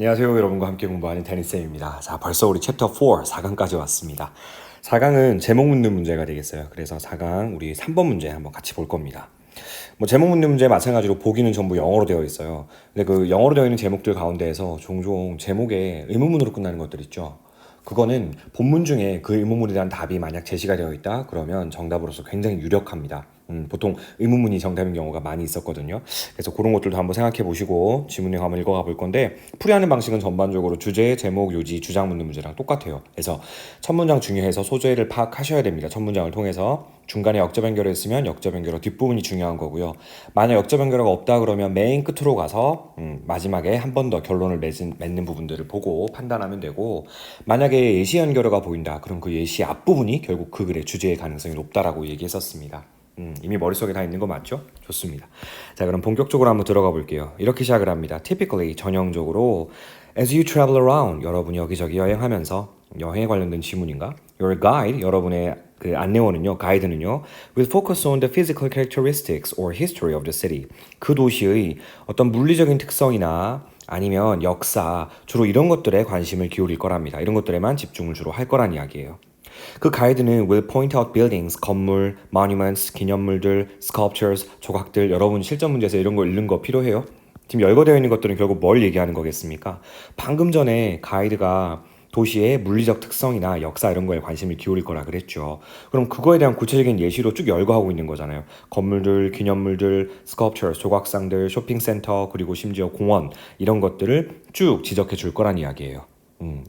안녕하세요. 여러분과 함께 공부하는 데니쌤입니다. 자, 벌써 우리 챕터 4, 4강까지 왔습니다. 4강은 제목 묻는 문제가 되겠어요. 그래서 4강 우리 3번 문제 한번 같이 볼 겁니다. 제목 묻는 문제 마찬가지로 보기는 전부 영어로 되어 있어요. 근데 그 영어로 되어 있는 제목들 가운데에서 종종 제목에 의문문으로 끝나는 것들 있죠. 그거는 본문 중에 그 의문문에 대한 답이 만약 제시가 되어 있다 그러면 정답으로서 굉장히 유력합니다. 보통 의문문이 정답인 경우가 많이 있었거든요. 그래서 그런 것들도 한번 생각해 보시고 지문 내용 한번 읽어가 볼 건데, 풀이하는 방식은 전반적으로 주제, 제목, 요지, 주장 묻는 문제랑 똑같아요. 그래서 첫 문장 중요해서 소재를 파악하셔야 됩니다. 첫 문장을 통해서 중간에 역접 연결을 했으면 역접 연결어 뒷부분이 중요한 거고요. 만약 역접 연결어가 없다 그러면 맨 끝으로 가서 마지막에 한 번 더 결론을 맺는 부분들을 보고 판단하면 되고, 만약에 예시 연결어가 보인다 그럼 그 예시 앞부분이 결국 그 글의 주제의 가능성이 높다라고 얘기했었습니다. 이미 머릿속에 다 있는 거 맞죠? 좋습니다. 자, 그럼 본격적으로 한번 들어가 볼게요. 이렇게 시작을 합니다. Typically, 전형적으로 as you travel around, 여러분이 여기저기 여행하면서, 여행에 관련된 지문인가? Your guide, 여러분의 그 안내원은요, 가이드는요, will focus on the physical characteristics or history of the city. 그 도시의 어떤 물리적인 특성이나 아니면 역사, 주로 이런 것들에 관심을 기울일 거랍니다. 이런 것들에만 집중을 주로 할 거란 이야기예요. 그 가이드는 will point out buildings, 건물, monuments, 기념물들, sculptures, 조각들. 여러분 실전 문제에서 이런 거 읽는 거 필요해요? 지금 열거되어 있는 것들은 결국 뭘 얘기하는 거겠습니까? 방금 전에 가이드가 도시의 물리적 특성이나 역사 이런 거에 관심을 기울일 거라 그랬죠. 그럼 그거에 대한 구체적인 예시로 쭉 열거하고 있는 거잖아요. 건물들, 기념물들, sculptures, 조각상들, 쇼핑센터, 그리고 심지어 공원, 이런 것들을 쭉 지적해 줄 거란 이야기예요.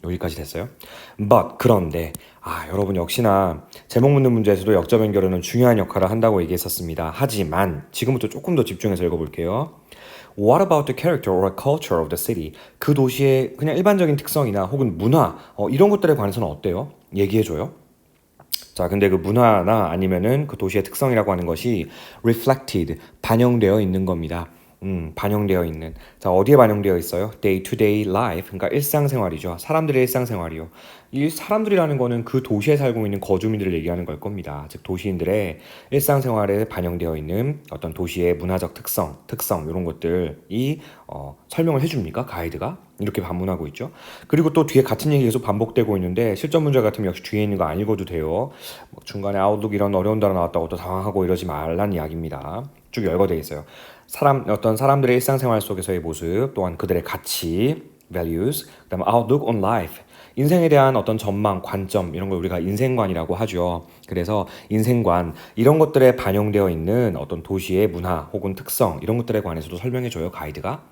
여기까지 됐어요. But 그런데 여러분 역시나 제목 묻는 문제에서도 역접 연결어는 중요한 역할을 한다고 얘기했었습니다. 하지만 지금부터 조금 더 집중해서 읽어볼게요. What about the character or culture of the city? 그 도시의 그냥 일반적인 특성이나 혹은 문화 이런 것들에 관해서는 어때요? 얘기해줘요. 자, 근데 그 문화나 아니면은 그 도시의 특성이라고 하는 것이 reflected, 반영되어 있는 겁니다. 반영되어 있는. 자, 어디에 반영되어 있어요? day to day life, 그러니까 일상생활이죠. 사람들의 일상생활이요. 이 사람들이라는 거는 그 도시에 살고 있는 거주민들을 얘기하는 걸 겁니다. 즉 도시인들의 일상생활에 반영되어 있는 어떤 도시의 문화적 특성 이런 것들이 설명을 해줍니까? 가이드가? 이렇게 반문하고 있죠. 그리고 또 뒤에 같은 얘기 계속 반복되고 있는데, 실전 문제 같으면 역시 뒤에 있는 거 안 읽어도 돼요. 중간에 아웃룩 이런 어려운 단어 나왔다고 또 당황하고 이러지 말란 이야기입니다. 쭉 열거되어 있어요. 어떤 사람들의 일상생활 속에서의 모습, 또한 그들의 가치, values, 그다음에 outlook on life, 인생에 대한 어떤 전망, 관점, 이런 걸 우리가 인생관이라고 하죠. 그래서 인생관, 이런 것들에 반영되어 있는 어떤 도시의 문화 혹은 특성, 이런 것들에 관해서도 설명해줘요, 가이드가.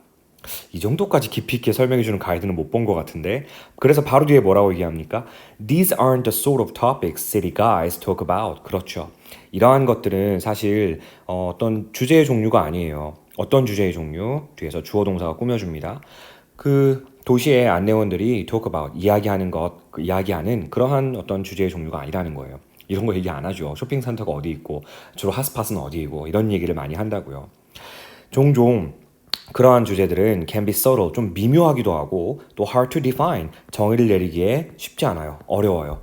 이 정도까지 깊이 있게 설명해주는 가이드는 못 본 것 같은데, 그래서 바로 뒤에 뭐라고 얘기합니까? These aren't the sort of topics city guys talk about. 그렇죠. 이러한 것들은 사실 어떤 주제의 종류가 아니에요. 어떤 주제의 종류? 뒤에서 주어 동사가 꾸며줍니다. 그 도시의 안내원들이 talk about, 이야기하는 것, 이야기하는 그러한 어떤 주제의 종류가 아니라는 거예요. 이런 거 얘기 안 하죠. 쇼핑센터가 어디 있고 주로 핫스팟은 어디이고 이런 얘기를 많이 한다고요. 종종 그러한 주제들은 can be subtle, 좀 미묘하기도 하고 또 hard to define, 정의를 내리기에 쉽지 않아요. 어려워요.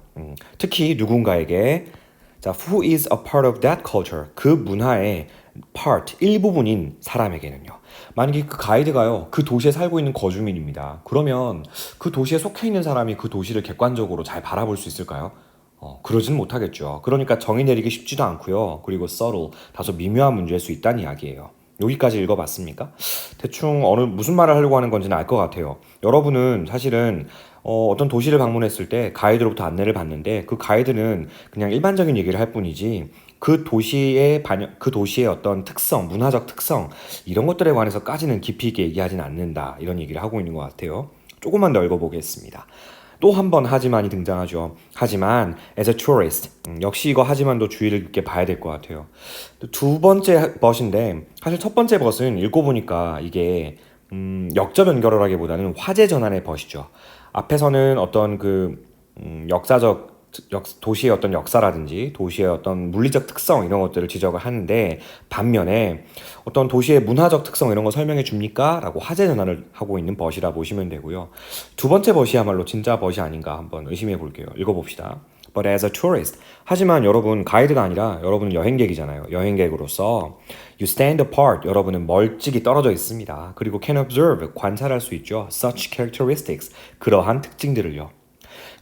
특히 누군가에게, 자, who is a part of that culture, 그 문화의 part, 일부분인 사람에게는요. 만약에 그 가이드가요, 그 도시에 살고 있는 거주민입니다. 그러면 그 도시에 속해 있는 사람이 그 도시를 객관적으로 잘 바라볼 수 있을까요? 그러지는 못하겠죠. 그러니까 정의 내리기 쉽지도 않고요. 그리고 subtle, 다소 미묘한 문제일 수 있다는 이야기예요. 여기까지 읽어봤습니까? 대충 무슨 말을 하려고 하는 건지는 알 것 같아요. 여러분은 사실은 어떤 도시를 방문했을 때 가이드로부터 안내를 받는데, 그 가이드는 그냥 일반적인 얘기를 할 뿐이지 그 도시의 어떤 특성, 문화적 특성, 이런 것들에 관해서까지는 깊이 있게 얘기하진 않는다, 이런 얘기를 하고 있는 것 같아요. 조금만 더 읽어보겠습니다. 또 한 번 하지만이 등장하죠. 하지만 as a tourist, 역시 이거 하지만도 주의를 깊게 봐야 될 것 같아요. 두 번째 벗인데, 사실 첫 번째 벗은 읽어보니까 이게 역접 연결어라기보다는 화제 전환의 벗이죠. 앞에서는 어떤 도시의 어떤 역사라든지 도시의 어떤 물리적 특성 이런 것들을 지적을 하는데, 반면에 어떤 도시의 문화적 특성 이런 거 설명해 줍니까? 라고 화제 전환을 하고 있는 벗이라 보시면 되고요. 두 번째 벗이야말로 진짜 벗이 아닌가 한번 의심해 볼게요. 읽어봅시다. but as a tourist. 하지만 여러분 가이드가 아니라 여러분은 여행객이잖아요. 여행객으로서 you stand apart. 여러분은 멀찍이 떨어져 있습니다. 그리고 can observe. 관찰할 수 있죠. such characteristics. 그러한 특징들을요.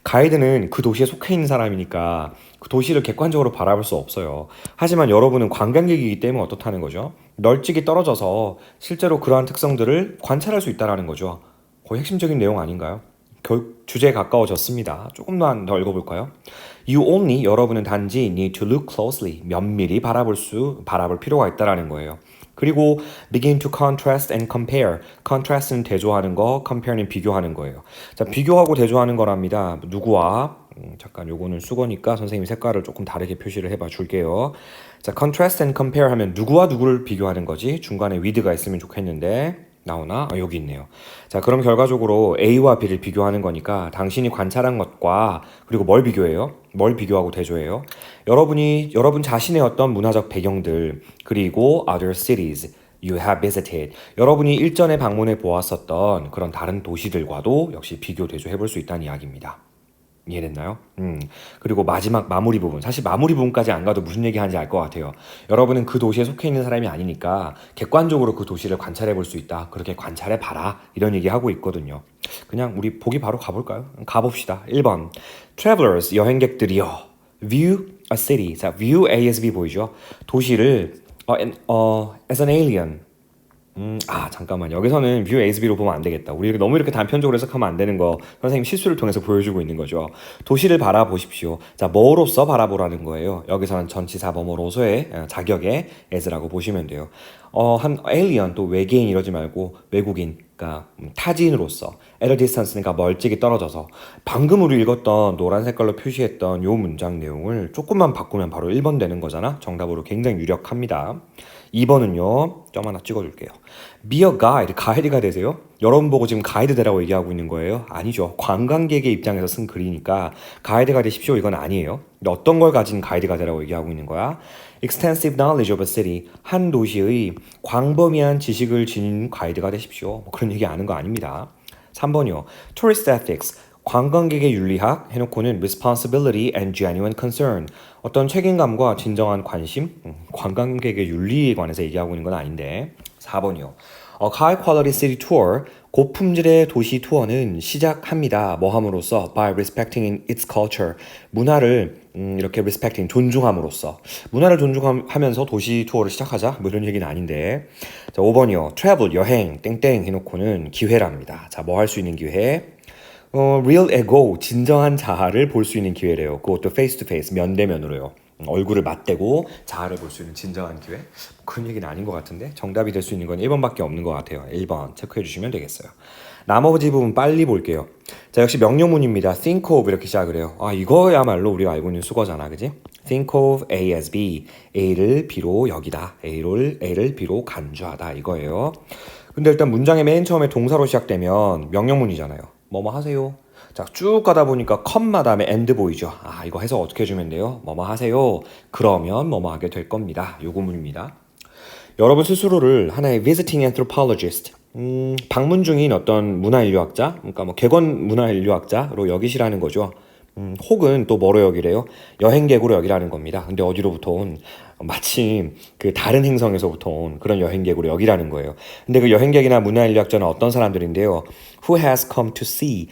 가이드는 그 도시에 속해 있는 사람이니까 그 도시를 객관적으로 바라볼 수 없어요. 하지만 여러분은 관광객이기 때문에 어떻다는 거죠? 널찍이 떨어져서 실제로 그러한 특성들을 관찰할 수 있다는 거죠. 거의 핵심적인 내용 아닌가요? 주제에 가까워졌습니다. 조금 더 읽어볼까요? You only, 여러분은 단지 need to look closely, 면밀히 바라볼 필요가 있다는 거예요. 그리고 begin to contrast and compare. contrast는 대조하는 거, compare는 비교하는 거예요. 자, 비교하고 대조하는 거랍니다. 누구와? 잠깐 요거는 수거니까 선생님이 색깔을 조금 다르게 표시를 해봐 줄게요. 자, contrast and compare 하면 누구와 누구를 비교하는 거지? 중간에 with가 있으면 좋겠는데 나오나? 여기 있네요. 자, 그럼 결과적으로 A와 B를 비교하는 거니까 당신이 관찰한 것과 그리고 뭘 비교해요? 뭘 비교하고 대조해요? 여러분 자신의 어떤 문화적 배경들 그리고 other cities you have visited 여러분이 일전에 방문해 보았었던 그런 다른 도시들과도 역시 비교 대조해 볼 수 있다는 이야기입니다. 이해됐나요? 그리고 마지막 마무리 부분. 사실 마무리 부분까지 안 가도 무슨 얘기 하는지 알 것 같아요. 여러분은 그 도시에 속해 있는 사람이 아니니까 객관적으로 그 도시를 관찰해 볼 수 있다. 그렇게 관찰해 봐라. 이런 얘기 하고 있거든요. 그냥 우리 보기 바로 가볼까요? 가봅시다. 1번. Travelers, 여행객들이요. View a city. 자, view A as B 보이죠? 도시를 as an alien. 잠깐만. 여기서는 view as B로 보면 안 되겠다. 우리 너무 이렇게 단편적으로 해석하면 안 되는 거 선생님 실수를 통해서 보여주고 있는 거죠. 도시를 바라보십시오. 자, 뭐로써 바라보라는 거예요. 여기서는 전치사 뭐뭐로서의 자격의 as라고 보시면 돼요. 한 alien 또 외계인 이러지 말고 외국인, 그러니까 타지인으로서 at a distance니까 멀찍이 떨어져서 방금 우리 읽었던 노란 색깔로 표시했던 요 문장 내용을 조금만 바꾸면 바로 1번 되는 거잖아. 정답으로 굉장히 유력합니다. 2번은요. 점 하나 찍어줄게요. Be a guide. 가이드가 되세요? 여러분 보고 지금 가이드 되라고 얘기하고 있는 거예요? 아니죠. 관광객의 입장에서 쓴 글이니까 가이드가 되십시오. 이건 아니에요. 근데 어떤 걸 가진 가이드가 되라고 얘기하고 있는 거야? Extensive knowledge of a city. 한 도시의 광범위한 지식을 지닌 가이드가 되십시오. 뭐 그런 얘기 아는 거 아닙니다. 3번이요. Tourist ethics. 관광객의 윤리학 해놓고는 responsibility and genuine concern. 어떤 책임감과 진정한 관심? 관광객의 윤리에 관해서 얘기하고 있는 건 아닌데. 4번이요. High quality city tour. 고품질의 도시 투어는 시작합니다. 뭐 함으로써? By respecting its culture. 문화를 이렇게 respecting, 존중함으로써. 문화를 존중하면서 도시 투어를 시작하자? 뭐 이런 얘기는 아닌데. 자, 5번이요. Travel, 여행, 땡땡 해놓고는 기회랍니다. 자, 뭐 할 수 있는 기회? real ego, 진정한 자아를 볼 수 있는 기회래요. 그것도 face to face, 면대면으로요. 얼굴을 맞대고 자아를 볼 수 있는 진정한 기회? 그런 얘기는 아닌 것 같은데 정답이 될 수 있는 건 1번밖에 없는 것 같아요. 1번 체크해 주시면 되겠어요. 나머지 부분 빨리 볼게요. 자, 역시 명령문입니다. think of 이렇게 시작을 해요. 이거야말로 우리가 알고 있는 수거잖아, 그지? think of A as B. A를 B로 여기다. A를 B로 간주하다 이거예요. 근데 일단 문장의 맨 처음에 동사로 시작되면 명령문이잖아요. 뭐뭐 하세요. 자, 쭉 가다 보니까 컴마 다음에 and 보이죠. 이거 해석 어떻게 해주면 돼요? 뭐뭐 하세요. 그러면 뭐뭐 하게 될 겁니다. 요 구문입니다. 여러분 스스로를 하나의 visiting anthropologist, 방문 중인 어떤 문화인류학자, 그러니까 뭐 객원 문화인류학자로 여기시라는 거죠. 혹은 또 뭐로 여기래요? 여행객으로 여기라는 겁니다. 근데 어디로부터 온? 마침 그 다른 행성에서부터 온 그런 여행객으로 여기라는 거예요. 근데 그 여행객이나 문화인류학자는 어떤 사람들인데요? Who has come to see?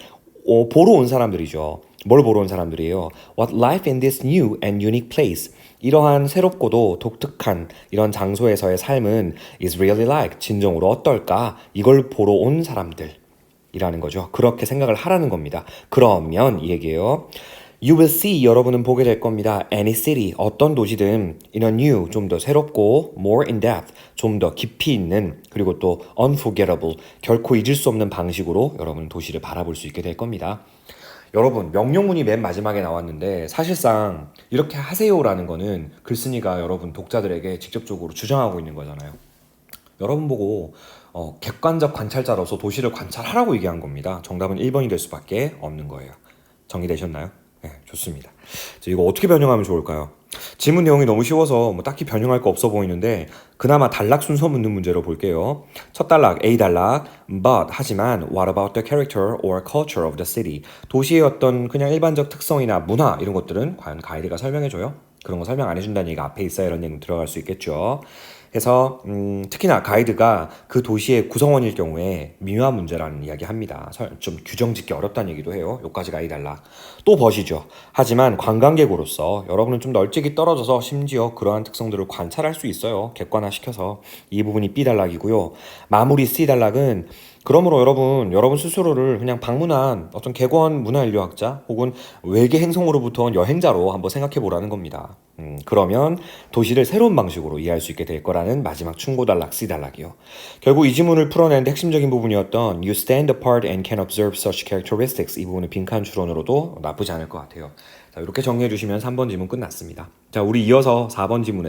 보러 온 사람들이죠. 뭘 보러 온 사람들이에요? What life in this new and unique place? 이러한 새롭고도 독특한 이런 장소에서의 삶은 is really like, 진정으로 어떨까? 이걸 보러 온 사람들 이라는 거죠. 그렇게 생각을 하라는 겁니다. 그러면 이 얘기예요. You will see, 여러분은 보게 될 겁니다. Any city, 어떤 도시든 in a new, 좀 더 새롭고 more in depth, 좀 더 깊이 있는 그리고 또 unforgettable, 결코 잊을 수 없는 방식으로 여러분 도시를 바라볼 수 있게 될 겁니다. 여러분 명령문이 맨 마지막에 나왔는데 사실상 이렇게 하세요라는 거는 글쓴이가 여러분 독자들에게 직접적으로 주장하고 있는 거잖아요. 여러분 보고 객관적 관찰자로서 도시를 관찰하라고 얘기한 겁니다. 정답은 1번이 될 수밖에 없는 거예요. 정리되셨나요? 네, 좋습니다. 이거 어떻게 변형하면 좋을까요? 지문 내용이 너무 쉬워서 뭐 딱히 변형할 거 없어 보이는데 그나마 단락 순서 묻는 문제로 볼게요. 첫 단락 A 단락 but 하지만 what about the character or culture of the city? 도시의 어떤 그냥 일반적 특성이나 문화 이런 것들은 과연 가이드가 설명해줘요? 그런 거 설명 안 해준다는 얘기가 앞에 있어야 이런 얘기 들어갈 수 있겠죠. 그래서 특히나 가이드가 그 도시의 구성원일 경우에 미묘한 문제라는 이야기 합니다. 좀 규정 짓기 어렵다는 얘기도 해요. 요까지가 A 단락. 또 벗이죠. 하지만 관광객으로서 여러분은 좀 널찍이 떨어져서 심지어 그러한 특성들을 관찰할 수 있어요. 객관화시켜서. 이 부분이 B 단락이고요. 마무리 C 단락은 그러므로 여러분 스스로를 그냥 방문한 어떤 객원 문화인류학자 혹은 외계 행성으로부터 온 여행자로 한번 생각해 보라는 겁니다. 그러면 도시를 새로운 방식으로 이해할 수 있게 될 거라는 마지막 충고 단락 C 단락이요. 결국 이 지문을 풀어내는데 핵심적인 부분이었던 You stand apart and can observe such characteristics 이 부분의 빈칸 추론으로도 나쁘지 않을 것 같아요. 자, 이렇게 정리해 주시면 3번 지문 끝났습니다. 자, 우리 이어서 4번 지문에서